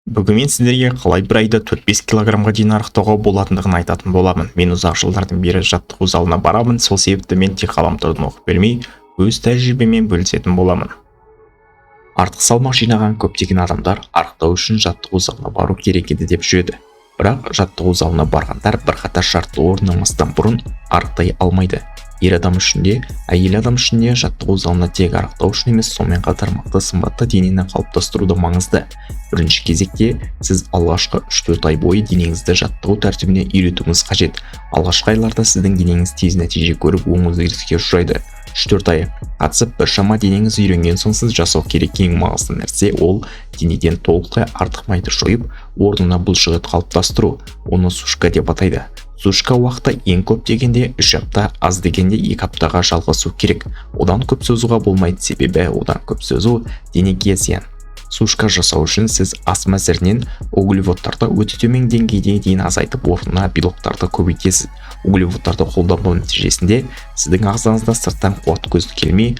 Бүгін мен сіздерге қалай бір айда 4-5 килограммға дейін арықтауға болатындығын айтатын боламын. Мен ұзақ жылдардан бері жаттығу залына барамын, сол себепті мен тек ғаламтордан оқып бермей, өз тәжірибемен бөлісетін боламын. Артық салмақ жинаған көптеген адамдар арықтау үшін жаттығу залына бару керек еді деп жүреді. Бірақ жаттығу залына барғандар бірқатар шартты орындамастан бұрын арықтай алмайды. Ер адам үшін де, әйел адам үшін де жаттығу залына тек арықтау үшін емес, сонымен қатар мықты сымбатты денені қалыптастыруда маңызды. Бірінші кезекте сіз алғашқы 3-4 ай бойы денеңізді жаттығу тәртібіне үйретуіңіз қажет. Алғашқы айларда сіздің денеңіз тез нәтиже көріп, оң өзгеріске ұшырайды. 3-4 ай қатысып біршама денеңіз үйренген соң сіз жасау керек ең маңызды нәрсе ол денеден толықтай артық майды жойып, орнына бұлшықет қалыптастыру. Оны сушка деп атайды. Сушка уақыты ең көп дегенде 3 апта, аз дегенде 2 аптаға жалғасу керек. Одан көп созуға болмайды, себебі одан көп созу денеге зиян. Сушка жасау үшін сіз ас мәзірінен углеводтарды өте төмен деңгейге дейін азайтып, орнына белоктарды көбейтесіз. Углеводтарды қолдану нәтижесінде сіздің ағзаңызда сырттан қуат көзі келмей,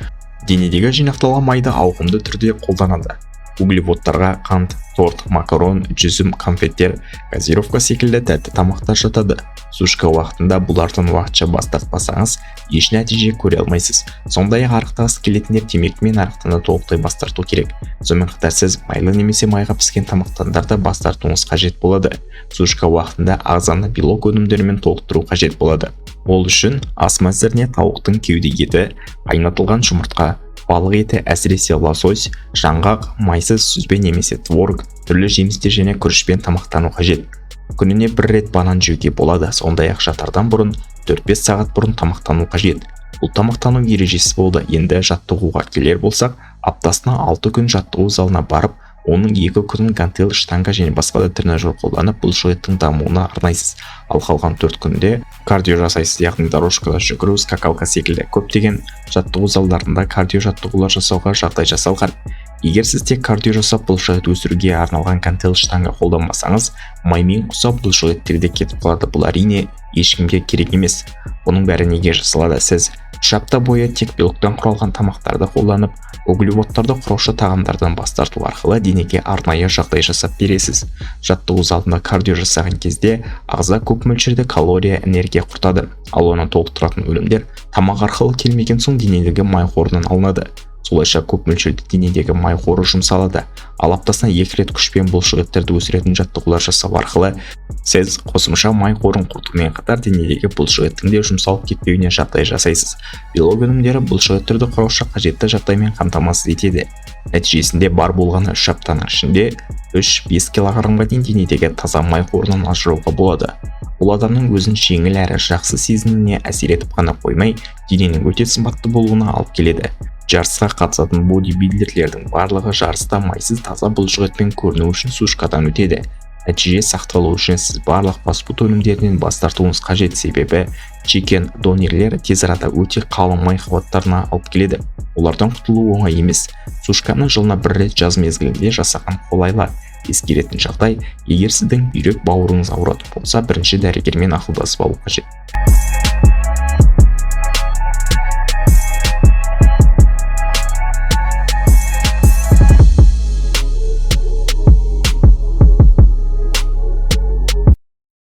денедегі жинақталған майды ауқымды түрде қолданады. Углеводтарға қант, торт, макарон, жүзім, конфеттер, газировка секілді тәтті тамақтар жатады. Сушка уақытында бұлардан уақытша бас тартпасаңыз, еш нәтиже көре алмайсыз. Сондай-ақ арықтағысы келетіндер темекімен арықтан толықтай бас тарту керек. Сонымен қатар сіз майлы немесе майға піскен тамақтардан бас тартуыңыз қажет болады. Сушка уақытында ағзаны белок өнімдерімен толықтыру қажет болады. Ол үшін ас мәзіріне тауықтың кеуде еті, қайнатылған жұмыртқа, балық еті, әсіресе лосось, жаңғақ, майсыз сүзбе немесе творог, түрлі жемістер және күрішпен тамақтану қажет. Күніне 1 рет банан жеуге болады. Сондай-ақ жатардан бұрын 4-5 сағат бұрын тамақтану қажет. Бұл тамақтану ережесі болды. Енді жаттығуға келер болсақ, аптасына 6 күн жаттығу залына барып, оның 2 күнін гантель, штанга және басқа да тренажер қолданып, бұлшықеттің дамуына арнайсыз. Ал қалған 4 күнде кардио жасайсыз, яғни дорожкада жүгіру, скакалка секілді көптеген жаттығу залдарында кардио жаттығулар жасауға жағдай жасалған. Егер сіз тек кардио жасап бұлшықет өсіруге арналған гантель, штанга қолданбасаңыз, маймен қосап бұлшықеттер де кетіп қалады. Бұл әрине ешкімге керек емес. Бұның бәрі неге жасалады? Сіз 3 апта бойы тек белоктан құралған тамақтарды қолданып, углеводтарды құраушы тағамдардан бас тарту арқылы денеге арнайы жағдай жасап бересіз. Жаттығу залында кардио жасаған кезде ағза көп мөлшерде калория, энергия құртады. Ал оны толықтыратын өнімдер тамақ арқылы келмеген соң денедегі май қорынан алынады. Солайша көп мөлшерде денедегі май қоры жұмсалады. Ал аптасына 2 рет күшпен бұлшықеттерді өсіретін жаттығулар жасау арқылы сіз қосымша май қорын құртумен қатар денедегі бұлшықеттің де жұмсалып кетпеуіне жағдай жасайсыз. Белок өнімдері бұлшықеттерді құраушы қажетті жағдаймен қамтамасыз етеді. Нәтижесінде бар болғаны 3 аптаның ішінде 3-5 килограммға дейін денедегі таза май қорынан ажыруға болады. Бұл адамның өзін жеңіл әрі жақсы сезінуіне әсер етіп қана қоймай, дененің өте сымбатты болуына алып келеді. Жарысқа қатысатын бодибилдерлердің барлығы жарыста майсыз таза бұлшықетпен көріну үшін сушкадан өтеді. Нәтиже сақталу үшін сіз барлық фастфуд өнімдерінен бас тартуыңыз қажет, себебі чикен донерлер тез арада өте қалың май қабаттарына алып келеді. Олардан құтылу оңай емес. Сушканы жылына 1 рет жаз мезгілінде жасаған қолайлы. Ескеретін жағдай, егер сіздің бүйрек бауырыңыз ауыратын болса, бірінші дәрігермен ақылдасып алу қажет.